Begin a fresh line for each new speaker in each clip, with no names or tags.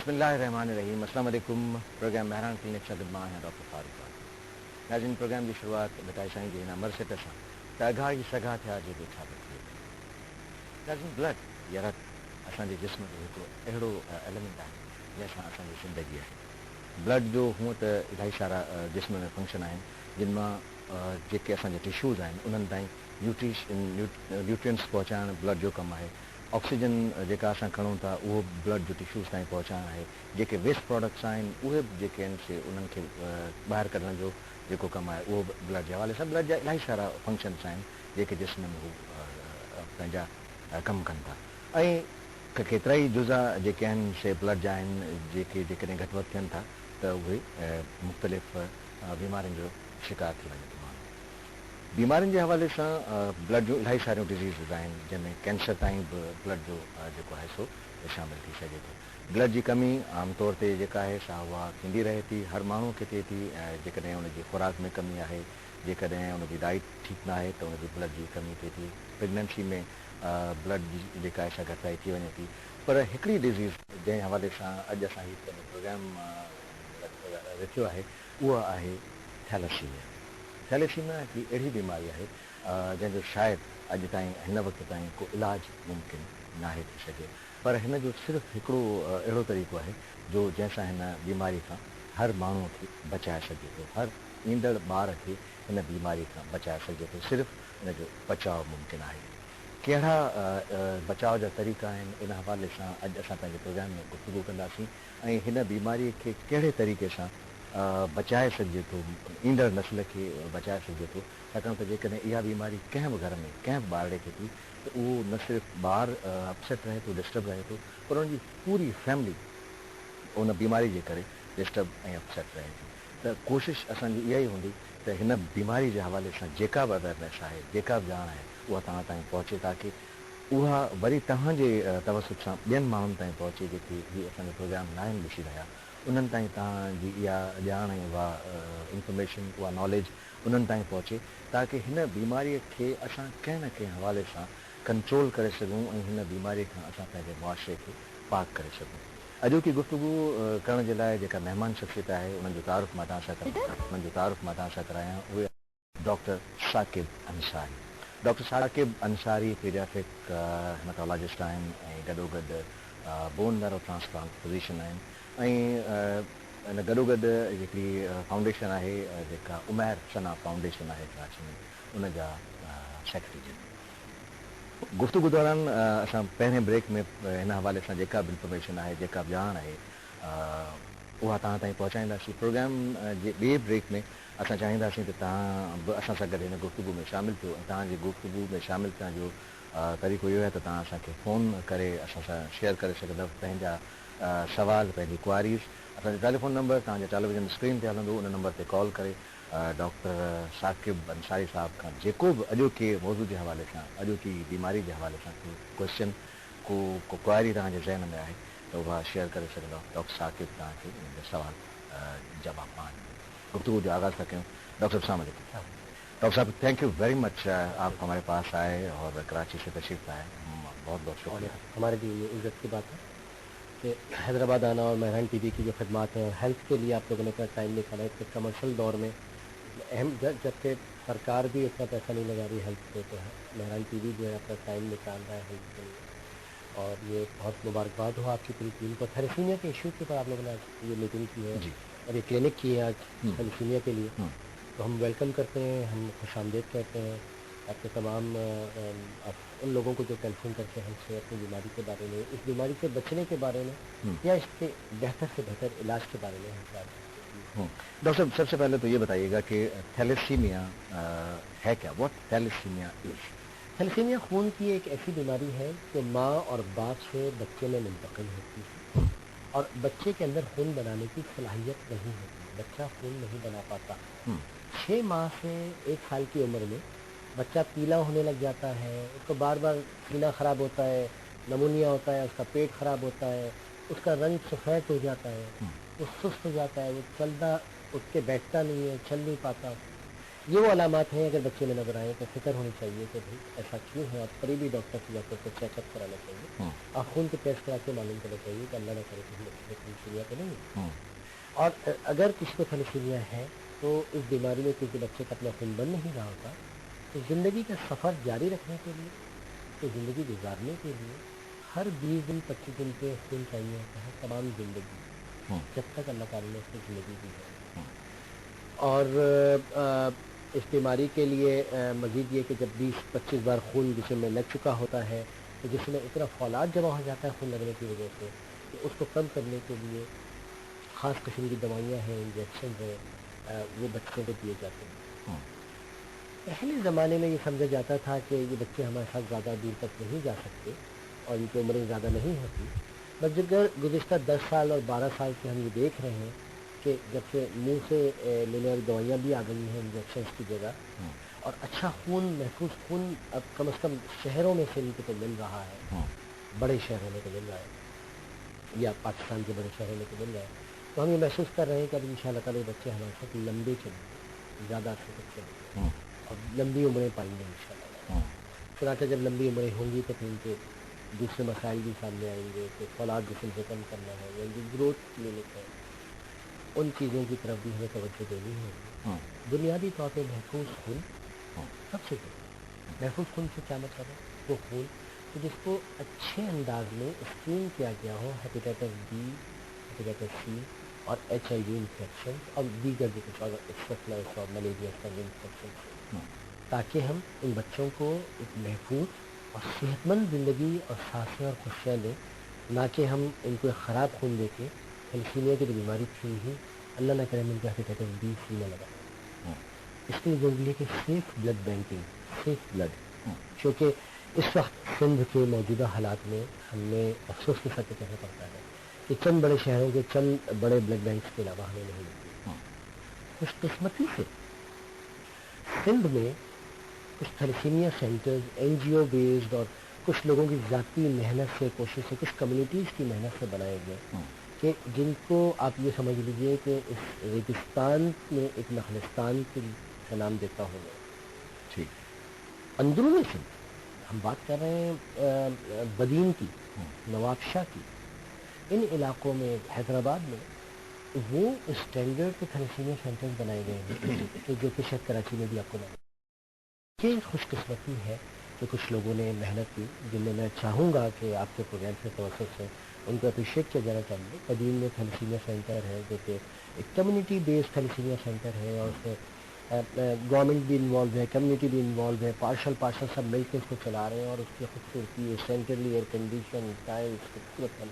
بسم اللہ الرحمن الرحیم. السلام علیکم. پروگرام مہران کلینک شاگرد ماں ہیں ڈاکٹر فاروق. ناظرین پروگرام کی شروعات بتائی سائیں جی نمبر سے پیسہ تاگا ہی سگا تھا جو دیکھا بکھے. ناظرین بلڈ یا رت اصل جسم جو ایک اہڑو ایلیمنٹ ہے جیسا اصل زندگی ہے. بلڈ جو ہوں تو الائی سارا جسم میں فنکشن ہیں جن میں جے اصل ٹشوز ہیں انہوں تائیں نیوٹرینس پہنچائیں بلڈ جو کم ہے. آکسیجن جا کھڑوں تھا وہ بلڈ جو ٹشوز تائیں پہنچائیں ہے. جے ویسٹ پروڈکٹس ہیں وہ ان کے باہر کرنے جو کم ہے وہ بلڈ کے حوالے سے بلڈ جا الائی سارا فنکشنس ہیں جے جسم میں وہ کم کن تھا. کترا ہی جزا سے بلڈ جا گھٹ وقت تھن تھا تو وہ مختلف بیمارن جو شکار تھی ون. بیمارن کے حوالے سے بلڈ جو الائی سارے ڈیزیز ہیں جن میں کینسر تائیں بلڈ جو ہے سو شامل تھی سکے تو. بلڈ کی کمی عام طور پہ ہے سا وہ تھی رہے تھی ہر مانو کے تھے تھی جن کی خوراک میں کمی ہے جن کی ڈائٹ ٹھیک نہ ہے تو ان کی بلڈ کی کمی تھے تھی. پریگننسی میں بلڈ کی گھٹائی تھی وجے تھی. پر ایکڑی ڈیزیز جن حوالے سے اج اصل پروگرام رکھو ہے وہ ہے تھیلیسیمیا. تھیلیسیمیا کی اڑی بیماری ہے جن جو شاید اج تائیں ان وقت تائیں کو علاج ممکن نہ تھی سکے. پر ان جو صرف ایکڑو اڑو طریقہ ہے جو جیسا ان بیماری کا ہر مانو کے بچائے سکے تو. ہر ایندڑ بار کے ان بیماری کا بچائے سکے تو. صرف ان جو بچاؤ ممکن ہے. کہڑا بچاؤ جا طریقہ ہیں ان حوالے سے اج اصل پروگرام میں گفتگو کنداسی. ان بیماری کے کہڑے طریقے سے بچائے سکے تو ایندڑ نسل کے بچائے سکے تو. چھاکان تو جے یہ بیماری کہیں بھی گھر میں کہیں بارڑے کے تھی تو وہ نہ صرف بار اپسیٹ رہے تو ڈسٹرب رہے تو پر ان کی پوری فیملی ان بیماری کے کرے ڈسٹرب اپسیٹ رہے تھی. تو کوشش اصل یہ ہوں تو ان بیماری کے حوالے سے جا بھی اویئرنیس ہے جا بھی جان ہے وہ تائیں پہنچے تاکہ وہ وری تاجے توسط سے بین مانن تائیں پہنچے جی اصل پروگرام نائن ڈسی رہا ان تائیں تھی جان وہ انفارمیشن وہ نالج ان تائیں پہنچے تاکہ ان بیماری کے اصل کہیں نہ کہیں حوالے سے کنٹرول کر سکوں ان بیماری کا اصل معاشرے کے پاک کر سکوں. اجو کی گفتگو کرنے کے لیے جا مہمان شخصیت ہے ان جو تعارف میں تاثر کرایا وہ doctor Saqib Ansari. Doctor Saqib Ansari paediatric haematologist ہیں گڈو گڈ بون میرو ٹرانسپلانٹ فزیشن ہیں. گڈو گڈ جی فاؤنڈیشن ہے جا عمیر ثنا فاؤنڈیشن ہے کراچی میں ان کا سیکرٹری جن. گفتگو دوران اصل پہلے بریک میں ان حوالے سے جا بھی انفارمیشن ہے جا بھی جان ہے وہ تائیں پہنچائیں. پروگرام بے بریک میں اصل چاہیے تو اصل سے گھر ان گفتگو میں شامل تھو. تاکہ گفتگو میں شامل تھا جو طریقہ یہ ہے تو اصل فون کرے شیئر کر سکتا پنجا سوال پہ کوائریز. اصل ٹیلیفون نمبر ٹیلیویژن اسکرین پہ ہلندو ان نمبر پہ کال کرے ڈاکٹر ثاقب انصاری صاحب کا جو بھی اجو کے موضوع کے حوالے سے اجو کی بیماری کے حوالے سے کوشچن کو کوائری تاکہ ذہن میں ہے تو وہ شیئر کر سکتا. ڈاکٹر ثاقب تاکہ ان سوال جواب پان گفتگو جو آغاز کریں. ڈاکٹر صاحب السلام علیکم. ڈاکٹر صاحب تھینک یو ویری مچ آپ ہمارے پاس آئے اور کراچی سے تشریف لائے. بہت بہت شکریہ.
ہمارے لیے یہ عزت کی بات ہے کہ حیدرآباد آنا اور مہران ٹی وی کی جو خدمات ہیں ہیلتھ کے لیے آپ لوگوں نے اپنا ٹائم نکالا ہے. اس کمرشل دور میں اہم جبکہ سرکار بھی اتنا پیسہ نہیں لگا رہی ہیلتھ پہ تو مہران ٹی وی جو ہے اپنا ٹائم نکال رہا ہے ہیلتھ کے لیے اور یہ بہت مبارکباد ہو آپ کی پوری ٹیم کو. تھیلیسیمیا کے ایشو کے اوپر آپ لوگوں نے آج یہ میٹنگ کی ہے
جی
اور یہ کلینک کی ہے آج تھیلیسیمیا کے لیے تو ہم ویلکم کرتے ہیں. ہم خوش آمدید کہتے ہیں آپ کے تمام ان لوگوں کو جو ٹیلیفون کرتے ہیں ہم سے اپنی بیماری کے بارے میں اس بیماری سے بچنے کے بارے میں یا اس کے بہتر سے بہتر علاج کے بارے میں ہم بات کرتے ہیں.
ڈاکٹر صاحب سب سے پہلے تو یہ بتائیے گا کہ تھیلیسیمیا ہے کیا؟ What thalassaemia is?
تھیلیسیمیا خون کی ایک ایسی بیماری ہے جو ماں اور باپ سے بچے میں منتقل ہوتی ہے اور بچے کے اندر خون بنانے کی صلاحیت نہیں ہوتی. بچہ خون نہیں بنا پاتا. 6 ماہ سے 1 سال کی عمر میں بچہ پیلا ہونے لگ جاتا ہے. اس کو بار بار سینہ خراب ہوتا ہے, نمونیا ہوتا ہے, اس کا پیٹ خراب ہوتا ہے, اس کا رنگ سفید ہو جاتا ہے, وہ سست ہو جاتا ہے, وہ چلتا اٹھ کے بیٹھتا نہیں ہے, چل نہیں پاتا. یہ وہ علامات ہیں اگر بچے میں نظر آئیں تو فکر ہونی چاہیے کہ بھائی ایسا کیوں ہے، اور قریبی ڈاکٹر سے جا کر کے چیک اپ کرانا چاہیے، اور خون کے ٹیسٹ کرا کے معلوم کرنا چاہیے کہ اللہ نہ کرے کسی بچے کو تھیلیسیمیا تو نہیں ہے۔ اور اگر کسی کو تھیلیسیمیا ہے تو اس بیماری میں کسی بچے کا اپنا خون بن نہیں رہا ہوتا، تو زندگی کا سفر جاری رکھنے کے لیے، تو زندگی گزارنے کے لیے ہر 20 دن 25 دن پہ خون چاہیے ہوتا ہے تمام زندگی، جب تک اللہ تعالیٰ نے اس کی زندگی دی ہے۔ اور اس بیماری کے لیے مزید یہ کہ جب 20-25 بار خون جسم میں لگ چکا ہوتا ہے تو جسم میں اتنا فولاد جمع ہو جاتا ہے خون لگنے کی وجہ سے کہ اس کو کم کرنے کے لیے خاص قسم کی دوائیاں ہیں، انجیکشن ہیں، وہ بچوں کو دیے جاتے ہیں۔ پہلے زمانے میں یہ سمجھا جاتا تھا کہ یہ بچے ہمارے ساتھ زیادہ دور تک نہیں جا سکتے اور ان کی عمریں زیادہ نہیں ہوتی، بس گزشتہ 10 سال اور 12 سال سے ہم یہ دیکھ رہے ہیں کہ جب سے منہ سے لینے والی دوائیاں بھی آ گئی ہیں انجیکشنس کی جگہ، اور اچھا خون، محفوظ خون اب کم از کم شہروں میں سے ان کو تو مل رہا ہے، بڑے شہروں میں تو مل رہا ہے، یا پاکستان کے بڑے شہروں میں تو مل رہا ہے، تو ہم یہ محسوس کر رہے ہیں کہ اب ان شاء اللہ تعالیٰ بچے ہمارے ساتھ لمبے چلیں گے، زیادہ عرصے تک چلیں گے اور لمبی عمریں پائیں گے ان شاء اللہ۔ چنانچہ جب لمبی عمریں ہوں گی تو پھر ان کے دوسرے مسائل بھی سامنے آئیں گے کہ فولاد جسم سے کم کرنا ہے یا ان کی گروتھ کلینک ہے، ان چیزوں کی طرف بھی ہمیں توجہ دینی ہوگی۔ بنیادی طور پہ محفوظ خون سب سے ضروری۔ محفوظ خون سے کیا مطلب ہے؟ وہ خون کہ جس کو اچھے انداز میں اسکرین کیا گیا ہو ہیپیٹائٹس بی، ہیپیٹائٹس سی اور ایچ آئی وی انفیکشن اور دیگر بھی کچھ اور ایکسپلس اور ملیریا سنگ انفیکشن سے، تاکہ ہم ان بچوں کو ایک محفوظ اور صحت مند زندگی اور سانسیں اور خوشیاں دیں، نہ کہ ہم ان کو ایک خراب خون دے کے تھیلیسیمیا کی جو بیماری تھی ہی اللہ نہ کرے ان کو ہیپیٹائٹس بی سی نہ لگا۔ اس لیے ضروری ہے کہ safe blood banking, safe blood, کیونکہ اس وقت سندھ کے موجودہ حالات میں ہم نے افسوس کے ساتھ کہنا پڑتا ہے کہ چند بڑے شہروں کے چند بڑے بلڈ بینکس کے علاوہ ہمیں نہیں ملتی۔ خوش قسمتی سے سندھ میں کچھ تھیلیسیمیا سینٹرز این جی او بیسڈ اور کچھ لوگوں کی ذاتی محنت سے، کوشش سے، کچھ کمیونٹیز کی محنت سے بنائے گئے کہ جن کو آپ یہ سمجھ لیجئے کہ اس ریگستان میں ایک نخلستان کا نام دیتا ہوں میں۔ اندرونی سندھ ہم بات کر رہے ہیں بدین کی، نواب شاہ کی، ان علاقوں میں حیدرآباد میں وہ اسٹینڈرڈ کے تھیلیسیمیا سینٹرز بنائے گئے ہیں کہ جو کہ شاید کراچی میں بھی آپ کو یہ خوش قسمتی ہے کہ کچھ لوگوں نے محنت کی، جن میں چاہوں گا کہ آپ کے پروگرام کے توسط سے ان کو اپریشیٹ کیا جانا چاہیے۔ قدیم میں تھیلیسیمیا سینٹر ہے جو کہ ایک کمیونٹی بیسڈ تھیلیسیمیا سینٹر ہے، اور اس میں گورنمنٹ بھی انوالو ہے، کمیونٹی بھی انوالو ہے، پارشل سب مل کے اس کو چلا رہے ہیں، اور اس کی خوبصورتی سینٹرلی ایئر کنڈیشن ٹائلس خوبصورت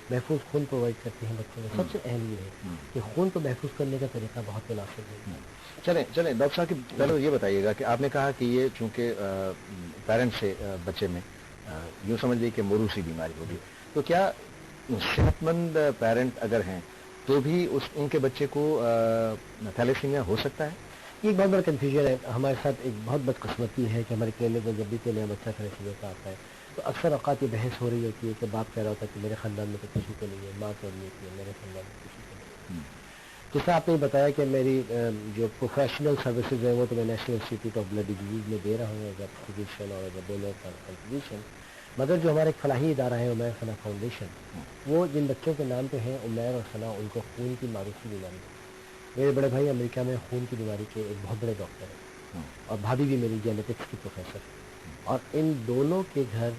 محفوظ خون پرووائڈ کرتے ہیں بچوں کو۔ سب سے اہم یہ ہے کہ خون کو محفوظ کرنے کا طریقہ بہت مناسب ہے۔
چلیں ڈاکٹر صاحب کی پہلے یہ بتائیے گا کہ آپ نے کہا کہ یہ چونکہ پیرنٹ سے بچے میں یوں سمجھ لیجیے کہ موروثی بیماری ہوگی، تو کیا صحت مند پیرنٹ اگر ہیں تو بھی ان کے بچے کو تھیلیسیمیا ہو سکتا ہے؟
یہ ایک بہت بڑا کنفیوژن ہے۔ ہمارے ساتھ ایک بہت بدقسمتی ہے کہ ہمارے کلینک میں جب بھی کوئی نیا بچہ تھیلیسیمیا کا آتا ہے تو اکثر اوقات یہ بحث ہو رہی ہوتی ہے کہ باپ کہہ رہا ہوتا ہے کہ میرے خاندان میں تو کسی کو نہیں ہے، ماں کہہ رہی ہوتی ہے میرے خاندان میں کسی کو نہیں ہے۔ جیسے آپ نے بتایا کہ میری جو پروفیشنل سروسز ہیں وہ تو میں national institute of blood diseases میں دے رہا ہوں ایز اے فزیشین اور ایز اے ڈونر کنٹریبیوشن، مگر جو ہمارا ایک فلاحی ادارہ ہے عمیر ثنا فاؤنڈیشن، وہ جن بچوں کے نام پہ ہیں عمیر اور ثنا، ان کو خون کی معروفی بیماری ہے۔ میرے بڑے بھائی امریکہ میں خون کی بیماری کے ایک بہت بڑے ڈاکٹر ہیں، اور بھابھی بھی میری جینیٹکس کی پروفیسر ہے، اور ان دونوں کے گھر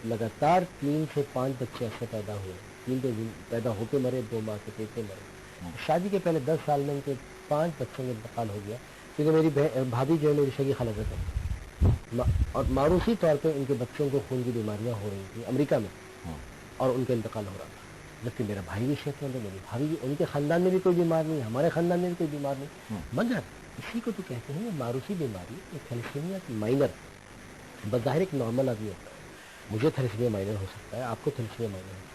لگاتار 3 سے 5 بچے ایسے پیدا ہوئے، 3 تو پیدا ہو کے مرے، 2 ماں کے پیٹ سے مرے۔ شادی کے پہلے 10 سال میں ان کے 5 بچوں کا انتقال ہو گیا، کیونکہ میری بھابھی جو ہے میری شگی خالہ ہے، اور معروفی طور پہ ان کے بچوں کو خون کی بیماریاں ہو رہی تھیں امریکہ میں، اور ان کا انتقال ہو رہا تھا۔ جبکہ میرا بھائی بھی صحت مند ہے، میری بھابھی بھی، ان کے خاندان میں بھی کوئی بیمار نہیں، ہمارے خاندان میں بھی کوئی بیمار نہیں، مگر اسی کو تو کہتے ہیں معروفی بیماری، ایک تھیلیسیمیا مائنر، بظاہر ایک نارمل آدمی ہوتا ہے، مجھے تھیلیسیمیا مائنر ہو سکتا ہے، آپ کو تھیلیسیمیا مائنر ہو سکتا ہے،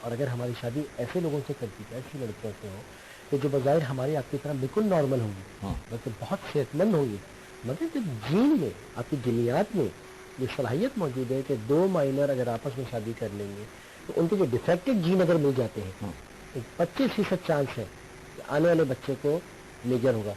اور اگر ہماری شادی ایسے لوگوں سے کرتی ہے، ایسی لڑکیوں سے ہو کہ جو بظاہر ہماری آپ کی طرح بالکل نارمل ہوں گی، بلکہ بہت صحت مند ہوں گی، مگر جب جین میں، آپ کی جینیات میں یہ صلاحیت موجود ہے کہ 2 مائنر اگر آپس میں شادی کر لیں گے تو ان کے جو ڈیفیکٹڈ جین اگر مل جاتے ہیں، 25% چانس ہے کہ آنے والے بچے کو میجر ہوگا،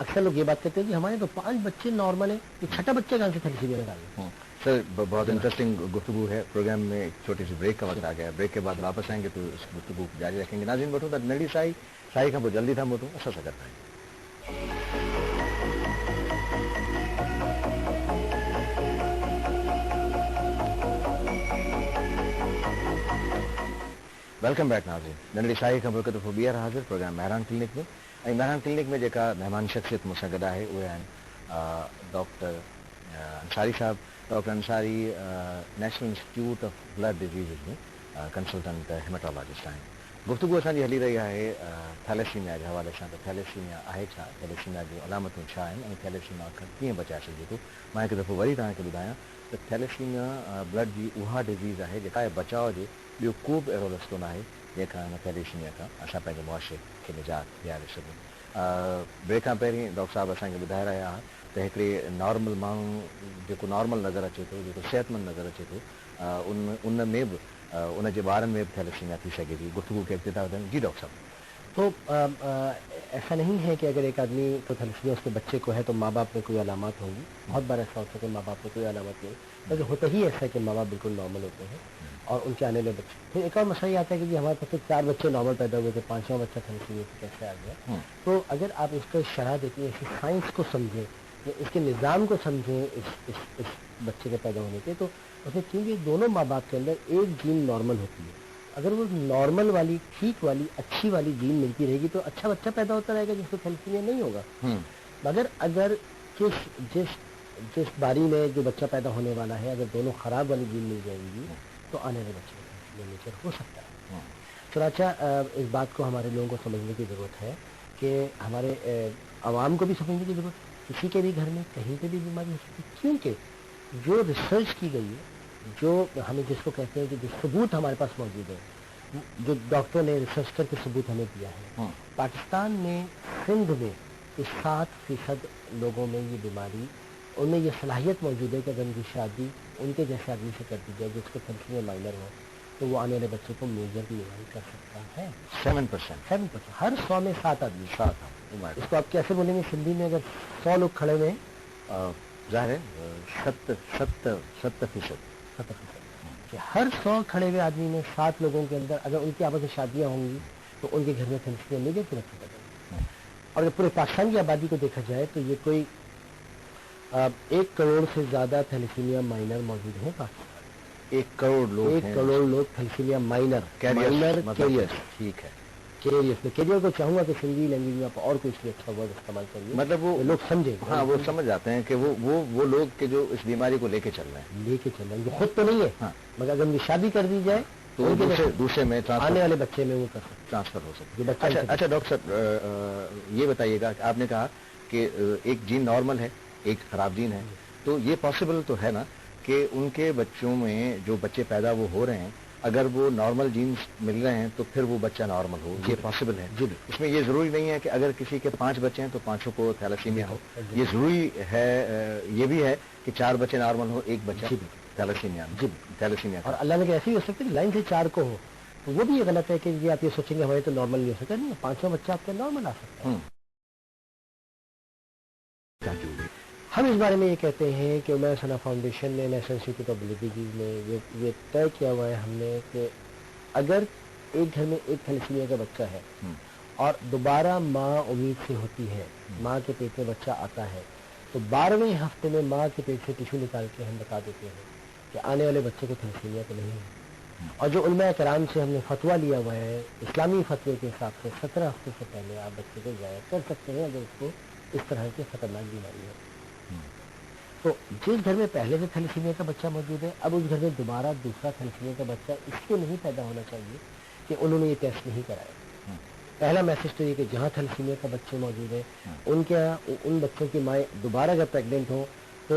अक्सर लोग ये बात कहते हैं कि हमारे तो 5 बच्चे नॉर्मल है, ये छठा बच्चा कहाँ से थैलेसीमिया में डालें।
सर बहुत इंटरेस्टिंग गुफ्तगू है। प्रोग्राम में एक छोटी सी ब्रेक का वक्त आ गया, ब्रेक के बाद वापस आएंगे तो इस गुफ्तगू जारी रखेंगे। नाज़रीन बैठो तो नड़ी साई का वो जल्दी था मोटू ऐसा सा करता है। वेलकम बैक नाज़रीन, नंढड़ी साई खां पोइ दफ़ो ॿीहर हाज़िर प्रोग्राम मेहरान क्लिनिक में। ऐं मेहरान क्लिनिक में जेका महिमान शख़्सियत मूंसां गॾु आहे उहे आहिनि डॉक्टर अंसारी साहब। Doctor Ansari national institute of blood disease में कंसल्टेंट हेमेटोलॉजिस्ट आहिनि। गुफ्तगू असांजी हली रही आहे थैलेसीमिया जे हवाले सां। त थैलेसीमिया आहे छा, थैलेसीमिया जूं अलामतूं छा आहिनि ऐं थैलेसीमिया खां कीअं बचाए सघिजे थो। मां हिकु दफ़ो वरी तव्हांखे ॿुधायां त थैलेसीमिया ब्लड जी उहा डिज़ीज़ आहे जेका बचाव जे ॿियो को बि अहिड़ो रस्तो न आहे जंहिंखां हिन थैलेसीमिया खां असां पंहिंजे मुआशरे खे निजात ॾियारे सघूं। ब्रेक खां पहिरीं डॉक्टर साहब असांखे ॿुधाए रहिया हुआ त हिकिड़े नॉर्मल माण्हू जेको नॉर्मल नज़र अचे थो, जेको सिहतमंद नज़र अचे थो, उन में बि उनजे ॿारनि में बि थैलेसीमिया थी सघे थी। गुफ्तगू खे अॻिते था वधायूं। जी डॉक्टर साहब।
तो ऐसा नहीं है कि अगर एक आदमी को थैलेसीमिया उसके बच्चे को है तो माँ बाप में कोई अलामत होंगी। बहुत बार ऐसा होता है कि माँ बाप में कोई अलामत नहीं, लेकिन होता ही ऐसा है कि माँ बाप बिल्कुल नॉर्मल होते हैं और उनके आने वाले बच्चे। फिर एक और मसला ये आता है कि हमारे पास तो 4 बच्चे नॉर्मल पैदा हुए थे, 5वां बच्चा थैलेसीमिया से कैसे आ गया। तो अगर आप इसका शरह देती हैं, इसकी साइंस को समझें, इसके निज़ाम को समझें इस बच्चे के पैदा होने के, तो उसमें क्योंकि दोनों माँ बाप के अंदर एक जीन नॉर्मल होती है, अगर वो नॉर्मल वाली, ठीक वाली, अच्छी वाली जीन मिलती रहेगी तो अच्छा बच्चा पैदा होता रहेगा जिसको थैलेसीमिया नहीं होगा। मगर अगर जिस बारी में जो बच्चा पैदा होने वाला है, अगर दोनों खराब वाली जीन मिल जाएंगी तो आने वाले बच्चे में नेचर हो सकता है। तो अच्छा, इस बात को हमारे लोगों को समझने की ज़रूरत है कि हमारे आवाम को भी समझने की ज़रूरत है। किसी के भी घर में कहीं पे भी बीमारी हो सकती है, क्योंकि जो रिसर्च की गई है, जो हमें जिसको कहते हैं कि जो सबूत हमारे पास मौजूद है, जो डॉक्टर ने रिसर्च करके सबूत हमें दिया है, पाकिस्तान में सिंध में 7% लोगों में ये बीमारी, उनमें ये सलाहियत मौजूद है कि अगर उनकी शादी उनके जैसे आदमी से कर दी जाए जिसको थैलेसीमिया माइनर हो, तो वो आने वाले बच्चे को मेजर की बीमारी कर सकता है। 7%, हर 100 में 7 आदमी। इसको आप कैसे बोलेंगे सिंधी में? अगर 100 लोग खड़े हुए हैं,
जाहिर है 70%
कि हर 100 खड़े हुए आदमी में 7 लोगों के अंदर अगर उनकी आपस में शादियाँ होंगी तो उनके घर में थैलेसीमिया मेजर की रखी जाएगी। और अगर पूरे पाकिस्तान की आबादी को देखा जाए तो ये कोई 1 करोड़ से ज़्यादा थैलेसीमिया माइनर मौजूद हैं पाकिस्तान।
1 करोड़ लोग
थैलेसीमिया माइनर
कैरियर्स। ठीक है,
कैरियर्स में कैरियर को चाहूँगा कि सिंधी लैंग्वेज में आप और कोई इसलिए अच्छा वर्ड इस्तेमाल करिए,
मतलब वो
लोग समझें।
हाँ, वो समझ जाते हैं कि वो लोग के जो इस बीमारी को लेके चल रहे हैं,
जो खुद तो नहीं है। हाँ। मगर अगर उनकी शादी कर दी जाए
तो दूसरे में
आने वाले बच्चे में वो कर सकते,
ट्रांसफर हो सकता है। अच्छा डॉक्टर साहब, ये बताइएगा, आपने कहा कि एक जीन नॉर्मल है, एक खराब जीन है, तो ये पॉसिबल तो है ना कि उनके बच्चों में जो बच्चे पैदा वो हो रहे हैं, अगर वो नॉर्मल जीन्स मिल रहे हैं तो फिर वो बच्चा नॉर्मल हो, ये पॉसिबल है? जी। इसमें ये ज़रूरी नहीं है कि अगर किसी के 5 बच्चे हैं तो 5 को थैलेसीमिया हो। ये ज़रूरी है, ये भी है कि 4 बच्चे नॉर्मल हो, 1 बच्चा थैलेसीमिया।
और अल्लाह ने ऐसे ही हो सकता है लाइन से 4 को हो, तो वो भी ये गलत है कि ये आप ये सोचेंगे हमारे तो नॉर्मल नहीं हो सकता। नहीं, 5वां बच्चा आपका नॉर्मल आ सकता है। हम इस बारे में ये कहते हैं कि उमैर सना फाउंडेशन ने national institute of blood disease में ये तय किया हुआ है हमने कि अगर एक घर में एक थैलेसीमिया का बच्चा है और दोबारा माँ उम्मीद से होती है, माँ के पेट में बच्चा आता है, तो 12वें हफ्ते में माँ के पेट से टिश्यू निकाल के हम बता देते हैं कि आने वाले बच्चे को थैलेसीमिया तो नहीं है। और जो उलमा कराम से हमने फतवा लिया हुआ है, इस्लामी फतवे के हिसाब से 17 हफ्ते से पहले आप बच्चे को जाया कर सकते हैं अगर उसको इस तरह की खतरनाक बीमारी है। तो जिस घर में पहले से थैलेसीमिया का बच्चा मौजूद है, अब उस घर में दोबारा दूसरा थैलेसीमिया का बच्चा इसलिए नहीं पैदा होना चाहिए कि उन्होंने ये टेस्ट नहीं कराया। पहला मैसेज तो ये कि जहाँ थैलेसीमिया का बच्चे मौजूद है उन बच्चों की माएँ दोबारा अगर प्रेगनेंट हो तो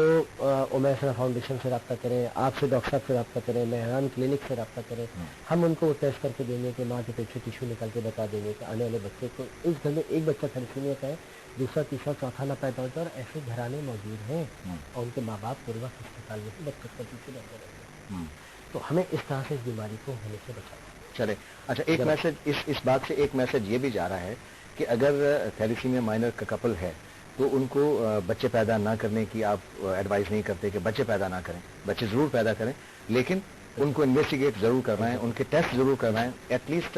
उमैर सना फाउंडेशन से रब्ता करें, आपसे डॉक्टर साहब से रब्ता करें, मेहरान क्लिनिक से रब्ता करें। हम उनको वो टेस्ट करके देंगे कि माँ के पेट से टिश्यू निकाल के बता देंगे कि आने वाले बच्चे को इस घर में एक बच्चा थैलेसीमिया का है, दूसरा तीसरा चौथा ना पैदा होता है। और ऐसे घराने मौजूद हैं और उनके माँ बाप पूरे वक्त अस्पताल में बच्चे का पीछे रहते रहते हैं। तो हमें इस तरह से इस बीमारी को होने से बचाना।
चले, अच्छा एक मैसेज इस बात से एक मैसेज ये भी जा रहा है कि अगर थैलेसीमिया माइनर का कपल है تو ان کو بچے پیدا نہ کرنے کی آپ ایڈوائز نہیں کرتے کہ بچے پیدا نہ کریں؟ بچے ضرور پیدا کریں، لیکن ان کو انویسٹیگیٹ ضرور کروائیں، ان کے ٹیسٹ ضرور کروائیں، ایٹ لیسٹ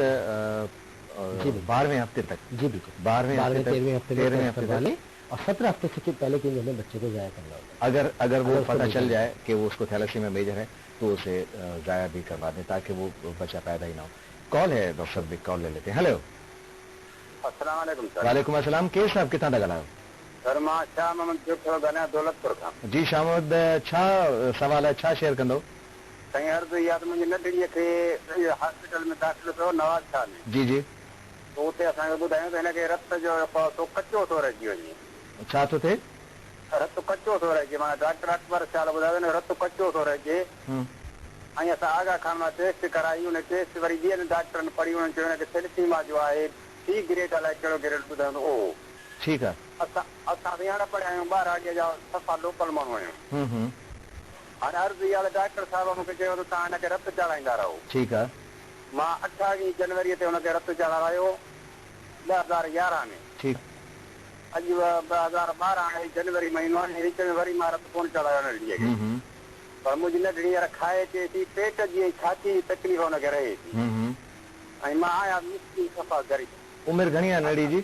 12ویں ہفتے تک.
جی بالکل،
12ویں
13ویں ہفتے
تک
لیں، اور 17 ہفتے سے پہلے کے ہمیں بچے کو ضائع کرنا ہوگا.
اگر وہ پتہ چل جائے کہ وہ اس کو تھیلیسیمیا میجر ہے تو اسے ضائع بھی کروا دیں تاکہ وہ بچہ پیدا ہی نہ ہو. کال ہے ڈاکٹر صاحب، کال لے لیتے ہیں. ہیلو،
السلام علیکم سر.
وعلیکم السلام. کیس صاحب کتنا دا ॻाल्हायो؟
سر मां शाह मोहम्मद जो थोरो ॻाल्हायां दौलतपुर खां.
जी शाह मोहम्मद, छा सवाल आहे, छा शेयर कंदो?
साईं अर्ज़ु इहा त मुंहिंजी नंढड़ीअ खे हॉस्पिटल में दाख़िल कयो नवाज़ शाह में.
जी जी.
त उते असांखे ॿुधायूं त हिनखे रत जो तो कचो थो रहिजी वञे.
छा थो थिए?
रत कचो थो रहिजे, माना डॉक्टर अकबर शाह ॿुधायो न रत कचो थो रहिजे. ऐं असां आगा खान मां टेस्ट कराई, उन टेस्ट वरी ॿियनि डॉक्टरनि पढ़ी, उन्हनि चयो हिनखे थैलेसीमिया जो आहे, सी ग्रेड अलाए कहिड़ो ग्रेड ॿुधायो. ओ
ठीकु आहे.
असां विहाणे पढ़िया आहियूं, ॿार अॻे जा सफ़ा लोकल माण्हू आहियूं. हाणे अर्ज़ु इहा डॉक्टर साहिब मूंखे चयो त तव्हां हिनखे रत चढ़ाईंदा रहो.
ठीकु आहे.
मां 28 जनवरीअ ते हुनखे रत चढ़ायो 2011 में.
ठीकु.
अॼु 2012 आहे, जनवरी महीनो आहे, विच में वरी मां रत कोन चढ़ायो नंढड़ीअ खे. पर मुंहिंजी नंढड़ी हींअर खाए अचे थी, पेट जी छाती जी तकलीफ़ हुनखे रहे थी. ऐं मां आहियां मिस्किन सफ़ा ग़रीब.
उमिरि घणी आहे नंढड़ी जी?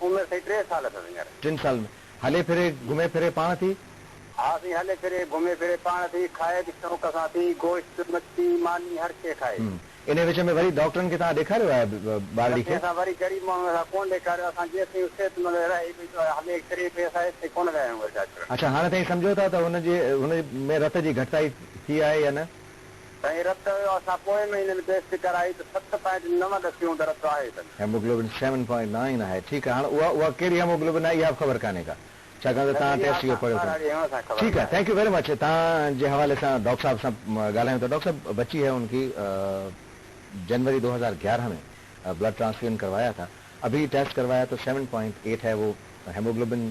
उमिरि साईं 3 साल अथसि हींअर.
3 साल में हले फिरे घुमे फिरे पाण थी?
हा साईं, हले फिरे घुमे फिरे पाण थी, खाए बि शौक़ सां थी, गोश्त मच्छी मानी हर शइ खाए.
इन विच में वरी डॉक्टरनि खे तव्हां ॾेखारियो आहे ॿारड़ी खे?
असां वरी ग़रीब माण्हू असां कोन ॾेखारियो, असां जेसिताईं सिहतमंद रहे हले करे पई असां हिते कोन विया आहियूं डॉक्टर.
अच्छा, हाणे ताईं सम्झो था त हुन में रत जी घटिताई थी आहे या न?
साईं रत असां पोइ महीने में टेस्ट कराई त 7.9 दसियूं त रत आहे.
हेमोग्लोबिन 7.9 आहे. ठीकु आहे. हाणे उहा कहिड़ी हेमोग्लोबिन आहे इहा ख़बर कान्हे का, छाकाणि त तव्हां टेस्ट इहो पढ़ियो था. ठीकु आहे, थैंक यू वेरी मच. तव्हांजे हवाले सां डॉक्टर साहब सां ॻाल्हायूं था. डॉक्टर साहब, बच्ची है उनकी जनवरी 2011 में ब्लड ट्रांसफ्यूजन करवाया था, अभी टेस्ट करवाया तो 7.8 है. वो हेमोग्लोबिन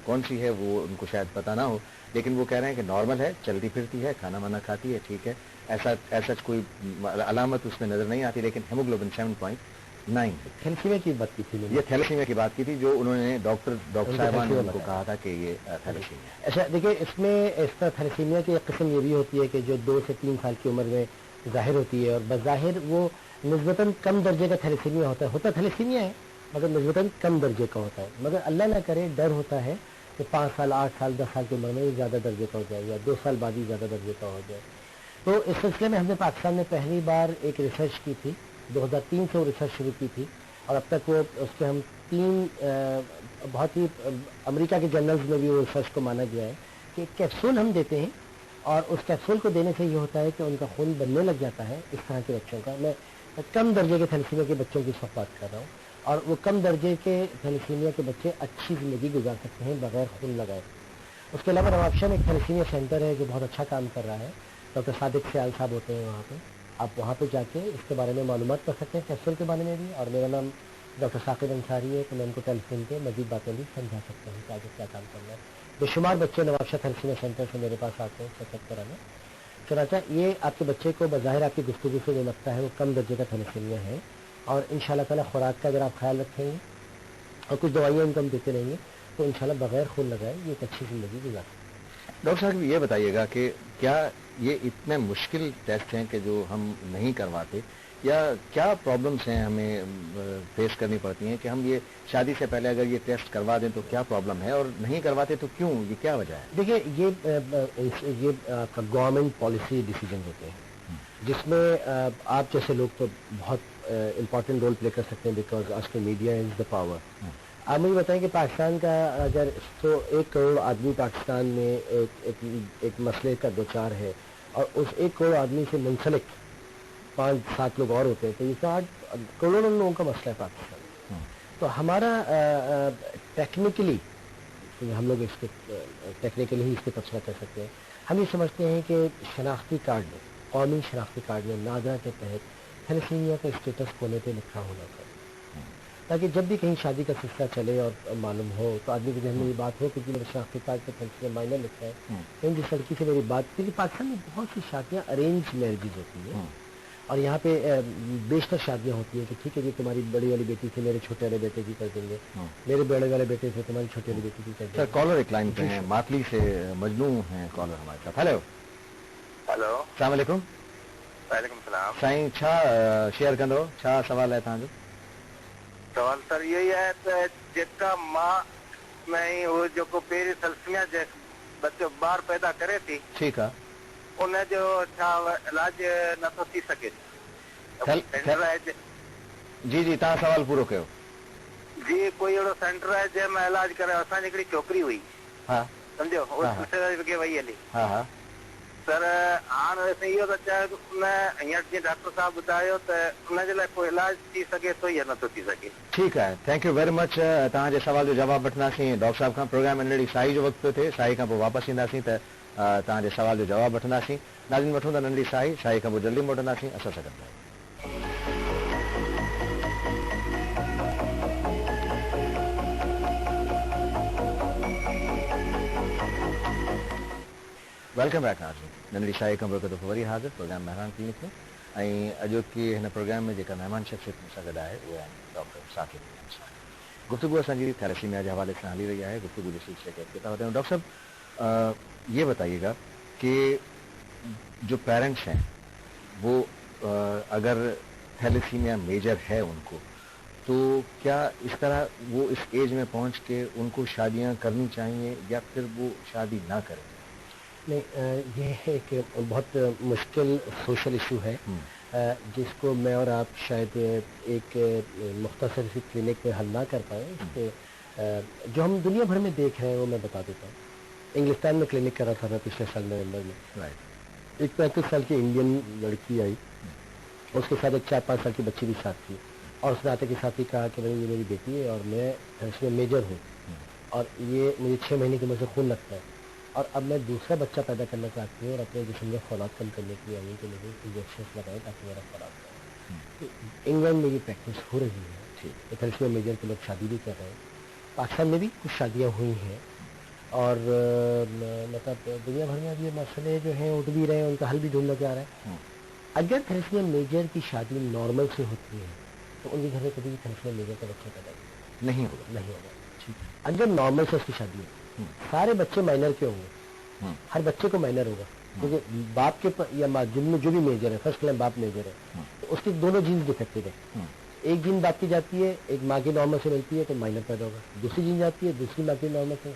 कौन सी है वो उनको शायद पता ना हो, लेकिन वो कह रहे हैं कि नॉर्मल है, चलती फिरती है, खाना वाना खाती है, ठीक है, ऐसा कोई अलामत उसमें नजर नहीं आती, लेकिन हेमोग्लोबिन 7.9 है.
थैलेसीमिया की बात की थी,
ये थैलेसीमिया की बात की थी, जो उन्होंने डॉक्टर साहबान ने उनको कहा था कि ये थैलेसीमिया है.
अच्छा देखिए, इसमें इस तरह थैलेसीमिया की एक किस्म ये भी होती है कि जो 2 से 3 साल की उम्र में ज़ाहिर होती है, और बज़ाहिर वो निस्बतन कम दर्जे का थैलेसीमिया होता है थैलेसीमिया है मगर निस्बतन कम दर्जे का होता है. मगर अल्लाह ना करे, डर होता है कि 5 साल 8 साल 10 साल की उम्र में ज़्यादा दर्जे का हो जाए, या 2 साल बाद ही ज़्यादा दर्जे का हो जाए. तो इस सिलसिले में हमने पाकिस्तान में पहली बार एक रिसर्च की थी, 2003 से वो रिसर्च शुरू की थी, और अब तक वो उसके हम 3 बहुत ही अमेरिका के जर्नल्स में भी वो रिसर्च को माना गया है कि कैप्सूल हम देते हैं, और उस कैप्सूल को देने से ये होता है कि उनका खून बनने लग जाता है. इस तरह के बच्चों का, मैं कम दर्जे के थैलेसीमिया के बच्चों की सब बात कर रहा हूँ, और वो कम दर्जे के थैलेसीमिया के बच्चे अच्छी ज़िंदगी गुजार सकते हैं बगैर खून लगाए. उसके अलावा नवाबशाह में एक थैलेसीमिया सेंटर है जो बहुत अच्छा काम कर रहा है. डॉक्टर सादिक सयाल साहब होते हैं वहाँ पे, आप वहाँ पे जाके इसके बारे में मालूमात कर सकते हैं, कैप्सूल के बारे में भी. और मेरा नाम डॉक्टर साकिब अंसारी है, तो मैं उनको टेलीफोन पे मज़ीद बातें भी समझा सकता हूँ कि आगे क्या काम करना है. बेशुमार बच्चे नवाबशाह थैलेसीमिया सेंटर से मेरे पास आते हैं चेकअप कराने. चनाचा ये आपके बच्चे को बज़ाहिर आपकी गुफ्तगू से जो लगता है वो कम दर्जे का थैलेसीमिया है, और इंशाल्लाह ताला खुराक का अगर आप ख्याल रखेंगे और कुछ दवाइयाँ इनको हम देते रहेंगे तो इंशाल्लाह बगैर खून लगाए ये एक अच्छी ज़िंदगी गुजार सकते हैं.
डॉक्टर साहब, ये बताइएगा कि क्या ये इतने मुश्किल टेस्ट हैं कि जो हम नहीं करवाते, या क्या प्रॉब्लम्स हैं हमें फेस करनी पड़ती हैं कि हम ये शादी से पहले अगर ये टेस्ट करवा दें तो क्या प्रॉब्लम है, और नहीं करवाते तो क्यों, ये क्या वजह है?
देखिए, ये गवर्नमेंट पॉलिसी डिसीजन होते हैं जिसमें आप जैसे लोग तो बहुत इम्पोर्टेंट रोल प्ले कर सकते हैं, बिकॉज आज के मीडिया इज द पावर. आप मुझे बताएं कि पाकिस्तान का अगर 1 करोड़ आदमी पाकिस्तान में एक मसले का दो चार है, और उस 1 करोड़ आदमी से मुंसलिक 5-7 लोग और होते हैं, तो ये 8 करोड़ों लोगों का मसला है पाकिस्तान. तो हमारा टेक्निकली हम लोग इसके टेक्निकली ही इसके तबसरा कर सकते हैं. हम ये समझते हैं कि शनाख्ती कार्ड में, कौमी शनाख्ती कार्ड में नादरा के तहत थैलेसीमिया का स्टेटस कोने पे लिखा होना चाहिए, ताकि जब भी कहीं शादी का सिलसिला चले और मालूम हो तो आदमी के जहन में ये बात हो कि मेरे शनाख्ती कार्ड पर थैलेसीमिया माइनर लिखा है. कहीं जिस लड़की से मेरी बात, क्योंकि पाकिस्तान में बहुत सी शादियाँ अरेंज मैरिजेज होती हैं, اور یہاں پہ بیشتر شادیاں ہوتی ہیں کہ ٹھیک ہے جی تمہاری بڑی والی بیٹی تھی میرے چھوٹے والے بیٹے کی کر دیں گے, میرے بڑے والے بیٹے سے تمہاری چھوٹی والی بیٹی کی کر دیں
سر
گے.
کالر ایک لائن پہ ہیں, ماتلی سے مجنوں ہیں کالر ہمارے ساتھ. ہیلو
ہلو
السلام علیکم.
وعلیکم السلام.
سائیں چھا شیئر कंदो, छा सवाल है तव्हांजो?
सवाल सर इहो ई आहे त जेका मां में उहो जेको पहिरीं थैलेसीमिया जे बच्चो ॿार पैदा करे थी,
ठीकु आहे,
उनजो छा इलाज नथो थी सघे? सेंटर आहे
जी जी तव्हां सवाल पूरो कयो.
जी कोई अहिड़ो सेंटर आहे जंहिंमें इलाज करे? असांजी हिकिड़ी छोकिरी हुई,
हा
सम्झो, उहो वई हली.
हा हा
सर हाणे इहो त चए न हींअर जीअं डॉक्टर साहब ॿुधायो त उनजे लाइ कोई इलाज थी सघे थो या नथो थी सघे?
ठीकु आहे, थैंक यू वेरी मच. तव्हांजे सवाल जो जवाबु वठंदासीं डॉक्टर साहब खां. प्रोग्राम में नंढड़ी साई जो वक़्तु पियो थिए, साई खां पोइ वापसि ईंदासीं त तव्हांजे सवाल जो जवाबु वठंदासीं. नाज़रीन वठूं था नंढड़ी साई, साई खां पोइ जल्दी मोटंदासीं. असां सां गॾु रहियो. वेलकम बैक नाज़रीन. नंढड़ी साई खां पोइ दफ़ो वरी हाज़िर प्रोग्राम महिरान क्लिनिक में. ऐं अॼोकी हिन प्रोग्राम में जेका महिमान शख़्सियत मूं सां गॾु आहे उहे आहिनि डॉक्टर साकिब साहब. गुफ्तगू असांजी थैलेसीमिया के हवाले से हली रही है. गुफ्तगू के सिलसिले के कहता होते हैं. डॉक्टर साहब ये बताइएगा कि जो पेरेंट्स हैं वो अगर थैलेसीमिया मेजर है उनको, तो क्या इस तरह वो इस एज में पहुंच के उनको शादियां करनी चाहिए या फिर वो शादी ना करें?
नहीं, ये एक बहुत मुश्किल सोशल इशू है जिसको मैं और आप शायद एक मुख्तसर सी क्लिनिक में हल ना कर पाए. इसके जो हम दुनिया भर में देख रहे हैं वो मैं बता देता हूँ. इंग्लिस्तान में क्लिनिक करा था मैं पिछले साल नवंबर में. एक 35 साल की इंडियन लड़की आई, उसके साथ एक 4-5 साल की बच्ची भी साथ थी, और उसने आते के साथ ही कहा कि भाई ये मेरी बेटी है और मैं इसमें मेजर हूँ और ये मुझे 6 महीने की मुझे खून लगता है और अब मैं दूसरा बच्चा पैदा करना चाहती हूँ और अपने जिसम में फौलाद कम करने के लिए आई कि मुझे इंजेक्शन लगाए ताकि मेरा फौलाद करें. तो इंग्लैंड में ये प्रैक्टिस हो रही है. ठीक, थैलेसीमिया मेजर के लोग शादी भी कर रहे हैं. पाकिस्तान में भी कुछ शादियाँ हुई हैं और मतलब दुनिया भर में अब ये मसले जो हैं उठ भी रहे हैं, उनका हल भी ढूंढना जा रहा है. अगर थैलेसीमिया मेजर की शादी नॉर्मल से होती है तो उनके घर में कभी भी थैलेसीमिया मेजर का बच्चा पैदा नहीं होगा. ठीक है. अगर नॉर्मल से उसकी शादी है, सारे बच्चे माइनर के होंगे, हर बच्चे को माइनर होगा क्योंकि बाप के या माँ जिनमें जो भी मेजर है, फर्स्ट क्लास बाप मेजर है, तो उसके दोनों जीन्स डिफेक्टेड है. एक जीन बाप की जाती है, एक माँ की नॉर्मल से मिलती है तो माइनर पैदा होगा. दूसरी जीन जाती है, दूसरी माँ की नॉर्मल से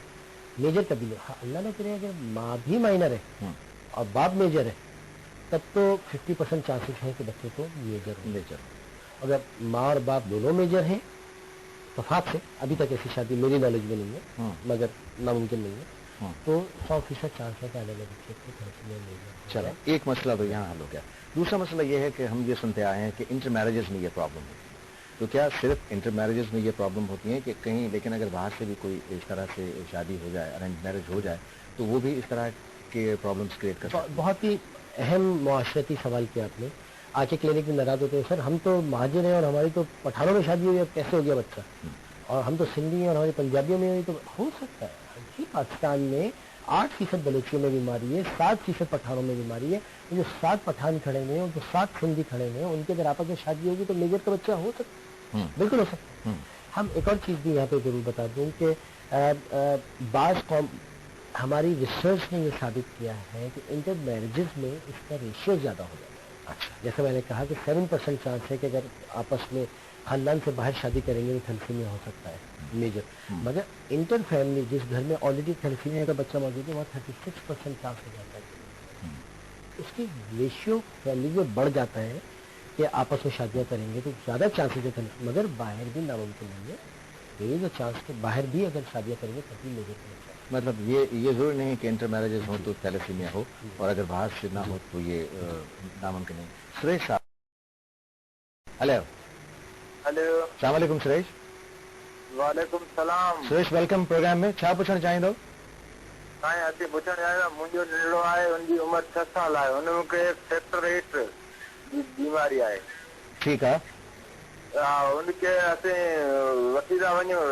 मेजर कभी नहीं. हाँ, अल्लाह ने करे अगर माँ भी माइनर है और बाप मेजर है तब तो 50% चांसेस है कि बच्चे को मेजर. अगर माँ और बाप दोनों मेजर हैं तफात से, अभी तक ऐसी शादी मेरी नॉलेज में नहीं है मगर नामुमकिन नहीं है, तो 100% चांस है कि आने वाले बच्चे को थैलेसीमिया मेजर.
चलो एक मसला तो यहाँ हल हो गया. दूसरा मसला ये है कि हम ये सुनते आए हैं कि इंटर मैरिजेस में ये प्रॉब्लम होती है. तो क्या सिर्फ इंटर मैरिजेस में ये प्रॉब्लम होती है कि कहीं, लेकिन अगर बाहर से भी कोई इस तरह से शादी हो जाए, अरेंज मैरिज हो जाए, तो वो भी इस तरह के प्रॉब्लम्स क्रिएट कर सकते हैं?
बहुत ही अहम मुआशरती सवाल किया आपने. आके क्लिनिक में नाराज होते हैं, सर हम तो महाजिर हैं और हमारी तो पठानों में शादी हुई, अब कैसे हो गया बच्चा, और हम तो सिंधी हैं और हमारी पंजाबियों में हुई, तो हो सकता है. जी, पाकिस्तान में 8% बलोचियों में बीमारी है, 7% पठानों में बीमारी है. जो 7 पठान खड़े हुए हैं, जो 7 सिंधी खड़े हुए हैं, उनके अगर आपस में शादी होगी तो मेजर का बच्चा हो सकता है, बिल्कुल हो सकता है. हम एक और चीज़ भी यहाँ पे जरूर बता दूँ कि बाज़ कौम, हमारी रिसर्च ने ये साबित किया है कि इंटर मैरिजेस में इसका रेशियो ज़्यादा हो जाता है. अच्छा, जैसे मैंने कहा कि 7% चांस है कि अगर आपस में खानदान से बाहर शादी करेंगे तो थैलेसीमिया हो सकता है मेजर. मगर इंटर फैमिली जिस घर में ऑलरेडी थैलेसीमिया का बच्चा मौजूद है वहाँ 36% चांस हो जाता है. उसकी रेशियो फैमिली में बढ़ जाता है कि आपस में शादियाँ करेंगे तो ज़्यादा चांसेस है, मगर बाहर भी नामुमकिन नहीं है. ये जो चांस के बाहर भी अगर शादियाँ करेंगे तभी मेजर का.
मतलब ये जरूरी नहीं कि इंटर मैरिजेस हो तो थैलेसीमिया हो, और अगर बाहर से ना हो तो ये नामुमकिन नहीं. सुरेश साहब, हेलो. अस्सलाम वालेकुम सुरेश.
वालेकुम सलाम.
सुरेश वेलकम प्रोग्राम में. छा पुछण चाहींदो?
साईं अॼु पुछण चाहियां, मुंहिंजो नंढड़ो आहे, हुनजी उमिरि 6 साल आहे, हुन मूंखे फैक्टर 8 जी बीमारी आहे.
ठीकु आहे.
हा, हुनखे असीं वठी था वञूं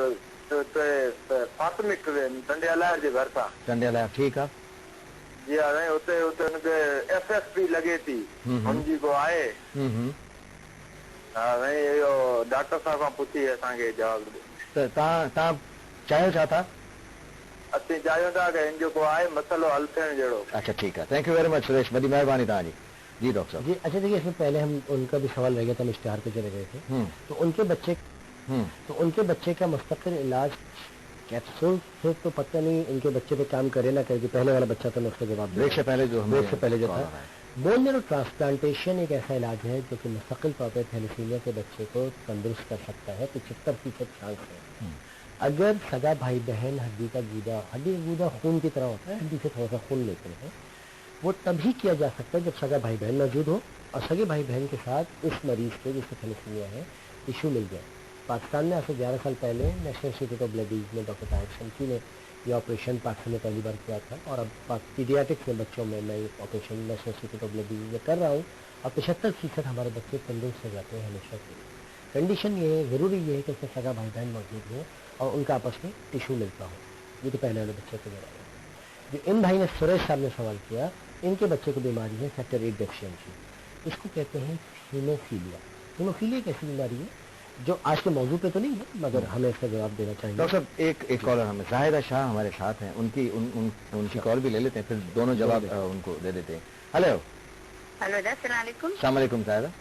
फातिमिक टंडियालायर जे घर सां.
टंडियालायर, ठीकु आहे.
जी हाँ नहीं उते उते उनके FFP लगे थी हम जी को आए हाँ नहीं यो डॉक्टर साहब खां पुछी असांखे जवाब
त तव्हां चाहियो छा था?
असीं चाहियूं था कि इन जेको आहे मसइलो हल थियण जहिड़ो।
अच्छा ठीक है, thank you very much Suresh, बड़ी मेहरबानी तव्हांजी। जी डॉक्टर साहब।
जी अच्छा देखिए, इसमें पहले हम उनका भी सवाल रह गया था, हम इश्तिहार पे चले गए थे। तो उनके बच्चे का मुस्तकिल इलाज कैप्सूल से तो पता नहीं उनके बच्चे पे काम करे ना करे, पहले वाला बच्चा था, मैं उसका जवाब
ब्रेक से पहले जो
था बोन मेरो ट्रांसप्लांटेशन एक ऐसा इलाज है जो कि मुस्तकिल तौर पर थैलेसीमिया के बच्चे को तंदुरुस्त कर सकता है। 75% चांस है। अगर सगा भाई बहन हड्डी का गूदा खून की तरह होता है, हड्डी से थोड़ा सा खून लेते हैं, वो तभी किया जा सकता है जब सगा भाई बहन मौजूद हो और सगे भाई बहन के साथ इस मरीज के जिसको थैलेसीमिया है टिश्यू मिल जाए। पाकिस्तान में आज से 11 साल पहले national institute of blood disease में डॉक्टर ताहिर शमसी ने ये ऑपरेशन पाकिस्तान में पहली बार किया था और अब पीडियाट्रिक्स में बच्चों में मैं ये operation national institute of blood disease में कर रहा हूँ और 75% हमारे बच्चे तंदुरुस्त हो जाते हैं हमेशा से। कंडीशन ये है, ज़रूरी ये है कि उसमें सगा भाई बहन मौजूद हो और उनका आपस में टिश्यू मिलता हो। ये तो पहले वाले बच्चे को दे रहा है। जो इन भाई ने सुरेश साहब ने सवाल किया, इनके बच्चे को बीमारी है फैक्टर 8 डेफिशिएंसी, इसको कहते हैं हीमोफीलिया। हीमोफीलिया एक ऐसी बीमारी है जो आज के मौजू पे तो नहीं है, मगर हमें इसका जवाब देना चाहिए।
डॉक्टर साहब एक कॉलर हमें जाहिदा शाह हमारे साथ हैं, उनकी कॉल भी ले लेते हैं, फिर दोनों जवाब उनको दे देते हैं। हेलो
अस्सलाम वालेकुम।
अस्सलाम वालेकुम जाहिदा।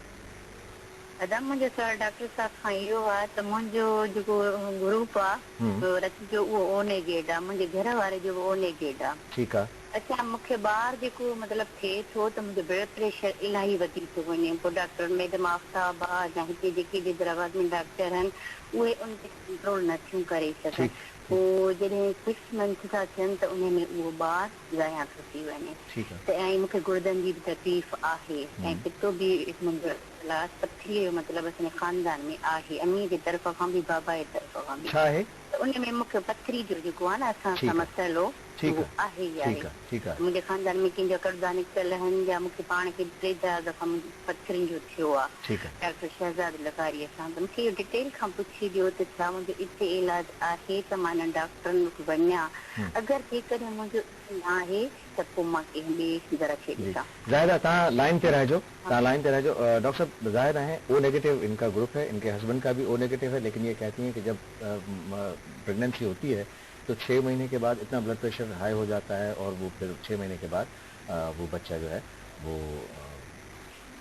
अदा मुंहिंजो सवाल डॉक्टर साहब खां इहो आहे त मुंहिंजो जेको ग्रुप आहे रत जो उहो ओ नेगेटिव आहे, मुंहिंजे घर वारे जो ओ नेगेटिव आहे।
ठीकु आहे।
अच्छा मूंखे ॿार जेको मतिलबु थिए थो त मुंहिंजो ब्लड प्रेशर इलाही वधी थो वञे। पोइ डॉक्टर मैडम आफ्ताब आहे या हिते जेके हैदराबाद में डॉक्टर आहिनि उहे उन ते कंट्रोल नथियूं करे सघनि। पोइ जॾहिं 6 मंथ था थियनि त उन में उहो ॿार ज़ाया थो थी वञे। त ऐं मूंखे गुर्दनि जी बि तकलीफ़ आहे ऐं पितो बि मुंहिंजो पथरीअ जो मतिलबु असांजे ख़ानदान में आहे, अम्मी जे तरफ़ खां बि बाबा जे तरफ़ खां बि।
छा आहे? त
उन में मूंखे पथरी जो जेको आहे न असां सां मसइलो आहे ई आहे। मुंहिंजे ख़ानदान में कंहिंजो कर्ज़ा निकितल आहिनि या मूंखे पाण खे 3-4 दफ़ा पथरियुनि जो थियो आहे डॉक्टर शहज़ाद लकारीअ सां। त मूंखे इहो डिटेल खां पुछी ॾियो त छा मुंहिंजो इते इलाज आहे त मां हिननि डॉक्टरनि वटि वञा, अगरि जेकॾहिं मुंहिंजो आहे त पोइ मां कंहिं ॿिए दर खे ॾिसां।
ज़ाहिदा तव्हां लाइन ते रहिजो, डॉक्टर साहब ज़ाहिर है ओ नेगेटिव इनका ग्रुप है, इनके हस्बैंड का भी ओ नेगेटिव है, लेकिन ये कहती हैं कि जब प्रेगनेंसी होती है तो 6 महीने के बाद इतना ब्लड प्रेशर हाई हो जाता है और वो फिर 6 महीने के बाद वो बच्चा जो है वो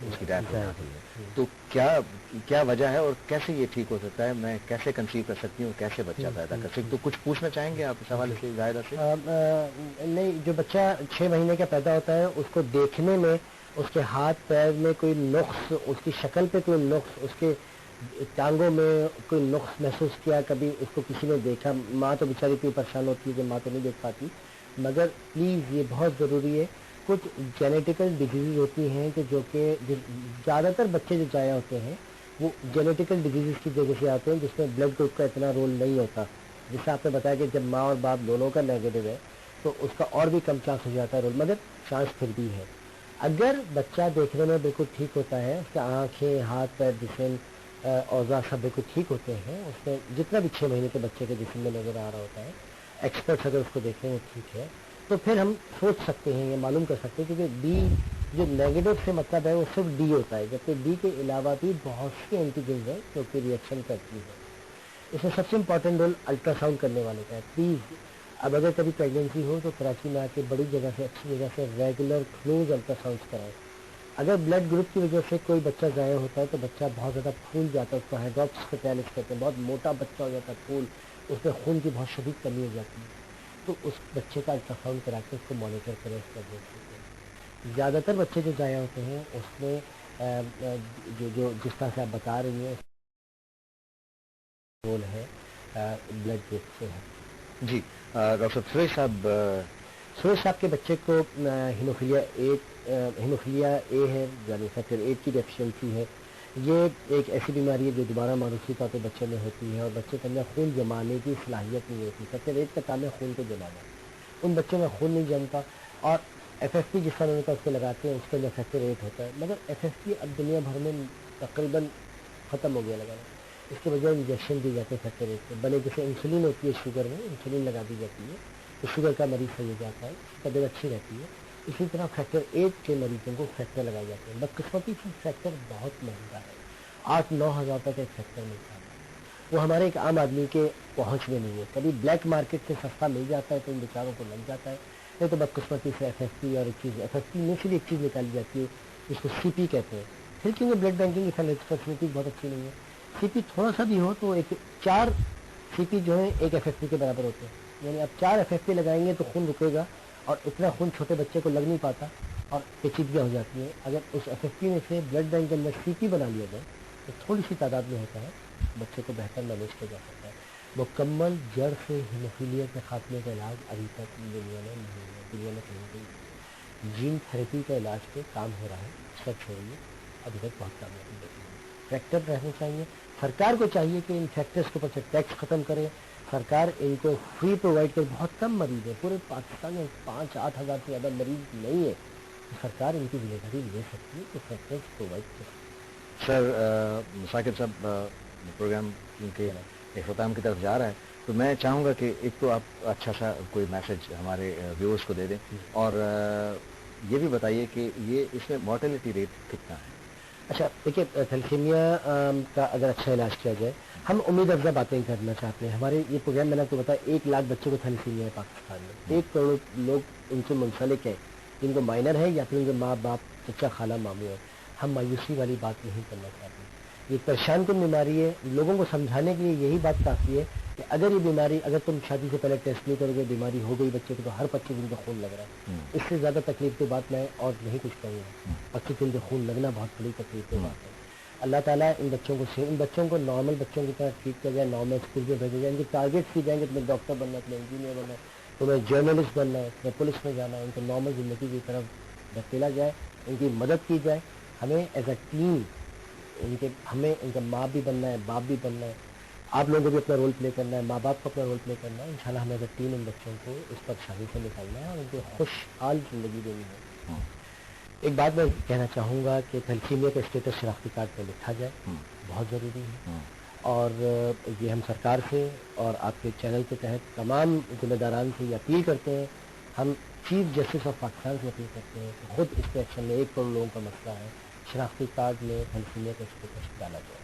उसकी डेथ हो जाती है। तो क्या वजह है और कैसे ये ठीक हो सकता है? मैं कैसे कंसीव कर सकती हूँ, कैसे बच्चा पैदा कर सकती हूँ? तो कुछ पूछना चाहेंगे आप इस हवाले से जाहिदा से?
नहीं, जो बच्चा 6 महीने का पैदा होता है उसको देखने में उसके हाथ पैर में कोई नुक्स, उसकी शक्ल पे कोई नुक्स, उसके टांगों में कोई नुक्स महसूस किया, कभी उसको किसी ने देखा? माँ तो बेचारी इतनी परेशान होती है कि माँ तो नहीं देख पाती, मगर प्लीज़ ये बहुत ज़रूरी है। कुछ जेनेटिकल डिजीज़ होती हैं कि जो कि ज़्यादातर बच्चे जो जाया होते हैं वो जेनेटिकल डिजीज़ की वजह से आते हैं जिसमें ब्लड ग्रुप का इतना रोल नहीं होता। जैसे आपने बताया कि जब माँ और बाप दोनों का नेगेटिव है तो उसका और भी कम चांस हो जाता है रोल, मगर चांस फिर भी है। अगर बच्चा देखने में बिल्कुल ठीक होता है, उसके आँखें, हाथ पैर, जिस्म, औज़ा सब बिल्कुल ठीक होते हैं, उसमें जितना भी 6 महीने के बच्चे के जिस्म में नज़र आ रहा होता है, एक्सपर्ट्स अगर उसको देखें वो ठीक है, तो फिर हम सोच सकते हैं, ये मालूम कर सकते हैं, क्योंकि डी जो नेगेटिव से मतलब है वो सिर्फ डी होता है, जबकि डी के अलावा भी बहुत सी एंटीजन है जो कि रिएक्शन करती है। इसमें सबसे इम्पॉर्टेंट रोल अल्ट्रासाउंड करने वाले का है। प्लीज़ अब अगर कभी प्रेगनेंसी हो तो कराची में आके बड़ी जगह से, अच्छी जगह से रेगुलर क्लोज अल्ट्रासाउंड कराएं। अगर ब्लड ग्रुप की वजह से कोई बच्चा ज़ाया होता है तो बच्चा बहुत ज़्यादा फूल जाता है, उसको हाइड्रोप्स फेटालिस कहते हैं, बहुत मोटा बच्चा हो जाता है, फूल, उसमें खून की बहुत शदीद कमी हो जाती है, तो उस बच्चे का अल्ट्रासाउंड करा के उसको मॉनिटर करें इस प्रेगनेंसी। ज़्यादातर बच्चे जो ज़ाया होते हैं उसमें जो जिस तरह से आप बता रही हैं रोल है ब्लड ग्रुप से है।
जी डॉक्टर सुरेश
साहब के बच्चे को हीमोफीलिया ए है, यानी फैक्टर 8 की डेफिशिएंसी है। ये एक ऐसी बीमारी है जो दोबारा मारूसी तौर पर बच्चे में होती है और बच्चे के अंदर खून जमाने की सलाहियत नहीं होती। फैक्टर 8 का काम है खून को जमाना, उन बच्चों में खून नहीं जमता और FFP जिस तरह उनका उसको लगाते हैं उसके अंदर फैक्टर 8 होता है, मगर FFP अब दुनिया भर में तकरीबन ख़त्म हो गया लगाना। इसके बजाय इंजेक्शन दिए जाते हैं फैक्टर 8 के, बने जैसे इंसुलिन होती है शुगर में, इंसुलिन लगा दी जाती है तो शुगर का मरीज़ सही हो जाता है, तबीयत अच्छी रहती है। इसी तरह फैक्टर 8 के मरीजों को फैक्टर लगाए जाते हैं। बदकिस्मती से फैक्टर बहुत महंगा है, 8-9 हज़ार तक एक फैक्टर मिलता है, वो हमारे एक आम आदमी के पहुंच में नहीं है। कभी ब्लैक मार्केट से सस्ता मिल जाता है तो इन बेचारों को लग जाता है, नहीं तो बदकिस्मती से FFP और एक चीज़ FFP में से भी एक चीज़ निकाली जाती है जिसको CP कहते हैं। फिर क्योंकि ब्लड बैंकिंग की फैसिलिटी बहुत अच्छी नहीं है, CP थोड़ा सा भी हो तो एक 4 CP जो है एक FFP के बराबर होते हैं, यानी आप 4 FFP लगाएंगे तो खून रुकेगा, और इतना खून छोटे बच्चे को लग नहीं पाता और पेचीदगियाँ हो जाती है। अगर उस FFP में से ब्लड बैंक के अंदर CP बना लिया जाए तो थोड़ी सी तादाद में होता है, बच्चे को बेहतर मैनेज किया जा सकता है। मुकम्मल जड़ से हीमोफीलिया के खात्मे का इलाज अभी तक दुनिया में नहीं है, दुनिया में कहीं भी जीन थेरेपी का इलाज पे काम हो रहा है, सच हो रही है, अभी तक बहुत कामयाबी देखी है। फैक्टर रहने चाहिए, सरकार को चाहिए कि इन फैक्टर्स के ऊपर से टैक्स ख़त्म करे, सरकार इनको फ्री प्रोवाइड करे। बहुत कम मरीज है, पूरे पाकिस्तान में 5-8 हज़ार से ज़्यादा मरीज नहीं है, तो सरकार इनकी जिम्मेदारी ले सकती है कि फैक्टर्स प्रोवाइड करे।
सर साकिब साहब, प्रोग्राम के इख्तिताम की तरफ जा रहा है, तो मैं चाहूँगा कि एक तो आप अच्छा सा कोई मैसेज हमारे व्यूअर्स को दे दें, और ये भी बताइए कि ये इसमें मॉर्टेलिटी रेट कितना है।
अच्छा देखिए, थैलेसीमिया का अगर अच्छा इलाज किया जाए, हम उम्मीद अफजा बातें करना चाहते हैं। हमारे ये प्रोग्राम मैंने आपको बताया 1 लाख बच्चों को थैलेसीमिया है पाकिस्तान में, 1 करोड़ लोग उनसे मुंसलिक हैं, जिनको माइनर है या फिर उनके माँ बाप चचा खाला मामू है। हम मायूसी वाली बात नहीं करना चाहते, ये परेशान कुन बीमारी है। लोगों को समझाने के लिए यही बात काफ़ी है कि अगर ये बीमारी, अगर तुम शादी से पहले टेस्ट नहीं करोगे, बीमारी हो गई बच्चे को, तो हर 25 दिन का खून लग रहा है, इससे ज़्यादा तकलीफ की बात मैं और नहीं कुछ कहूँगा। 25 दिन का खून लगना बहुत बड़ी तकलीफ की बात है। अल्लाह ताला इन बच्चों को नॉर्मल बच्चों की तरह ट्रीट किया जाए, नॉर्मल स्कूल में भेजा जाए, इनके टारगेट्स की जाएंगे, तुम्हें डॉक्टर बनना है, तुम्हें इंजीनियर बनना है, तुम्हें जर्नलिस्ट बनना है, तुम्हें पुलिस में जाना है, इनको नॉर्मल ज़िंदगी की तरफ धकेला जाए, इनकी मदद की जाए। हमें एज अ टीम हमें इनका माँ भी बनना है, बाप भी बनना है, आप लोगों को भी अपना रोल प्ले करना है, माँ बाप को अपना रोल प्ले करना है। इंशाल्लाह हमें एज अ टीम इन बच्चों को इस परेशानी से निकालना है और उनको खुशहाल ज़िंदगी देनी है। एक बात मैं कहना चाहूँगा कि थैलेसीमिया का स्टेटस शनाख्ती कार्ड पर लिखा जाए, बहुत ज़रूरी है। और ये हम सरकार से और आपके चैनल के तहत तमाम जिम्मेदारान से ये अपील करते हैं, हम चीफ जस्टिस ऑफ पाकिस्तान से अपील करते हैं कि खुद इस पे एक्शन में, 1 करोड़ लोगों का मसला है, शनाख्ती कार्ड में थैलेसीमिया का स्टेटस डाला जाए।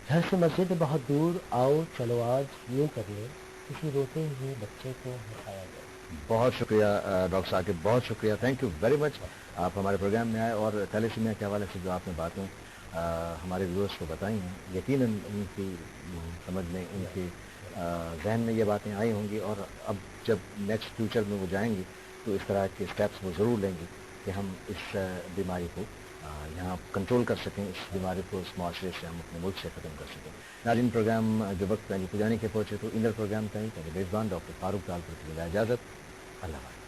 घर से मस्जिद बहुत दूर, आओ चलो आज यूँ कर ले, किसी रोते हुए बच्चे को हंसाया जाए।
बहुत शुक्रिया डॉक्टर साकिब, बहुत शुक्रिया, थैंक यू वेरी मच, आप हमारे प्रोग्राम में आए और थैलेसीमिया के हवाले से जो आपने बातें हमारे व्यूअर्स को बताई हैं, यकीनन उनकी समझ में, उनके जहन में ये बातें आई होंगी, और अब जब नेक्स्ट फ्यूचर में वो जाएंगी तो इस तरह के स्टेप्स वो ज़रूर लेंगे कि हम इस बीमारी को यहाँ कंट्रोल कर सकें, इस बीमारी को इस माशरे से हम अपने मुल्क से ख़त्म कर सकें। नाज़रीन, प्रोग्राम जो वक्त पहले पुजाने के पहुँचे तो इंदर प्रोग्राम का ही मेज़बान डॉक्टर फारूक तालपुर की इजाज़त। अल्लाह हाफ़िज़।